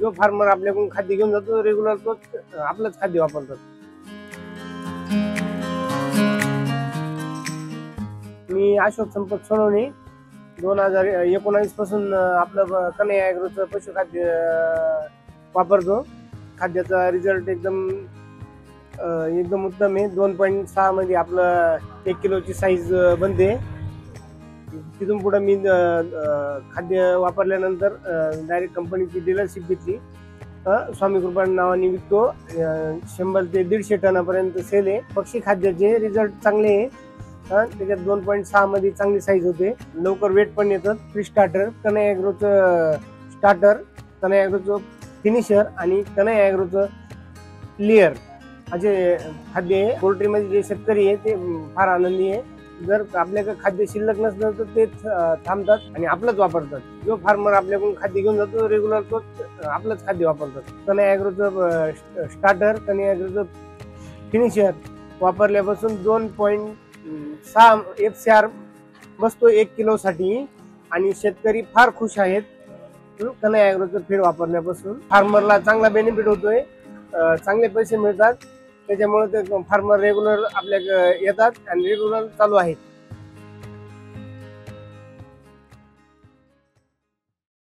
जो फार्मर आपल्याकडून खाद्य घेऊन जातो रेग्युलर तो आपलंच खाद्य वापरतात। मी अशोक संपत सोनवणे 2019 पासून आपलं कन्हैया ॲग्रोचं पशुखाद्य वापरतो। खाद्याचा रिझल्ट एकदम उत्तम आहे। 2.6 मध्ये आपलं 1 किलोची साईज बनते। तिथून पुढे मी खाद्य वापरल्यानंतर डायरेक्ट कंपनीची डीलरशिप घेतली। स्वामी कृपा नावाने विकतो। 100 ते 150 टनापर्यंत सेल आहे। पक्षी खाद्याचे रिझल्ट चांगले आहे। त्याच्यात 2.6 मध्ये चांगली साईज होते, लवकर वेट पण येतात। फ्री स्टार्टर, कन्हैया ॲग्रोचं स्टार्टर, कन्हैया ॲग्रोचं फिनिशर आणि कन्हैया ॲग्रोचं लेअर असे खाद्य आहे। पोल्ट्रीमध्ये जे शेतकरी आहे ते फार आनंदी आहे। जर आपल्याकडे खाद्य शिल्लक नसलं तर ते थांबतात आणि आपलंच वापरतात। जो फार्मर आपल्याकडून खाद्य घेऊन जातो रेग्युलर तो आपलंच खाद्य वापरतात। कन्हैया ॲग्रोचं स्टार्टर, कन्हैया ॲग्रोचं फिनिशर वापरल्यापासून 2.6 FCR बसतो 1 किलोसाठी आणि शेतकरी फार खुश आहेत। कन्हैया ॲग्रोचं फीड वापरल्यापासून फार्मरला चांगला बेनिफिट होतोय, चांगले पैसे मिळतात। त्याच्यामुळे ते फार्मर रेग्युलर आपल्याकडे येतात आणि रेग्युलर चालू आहेत।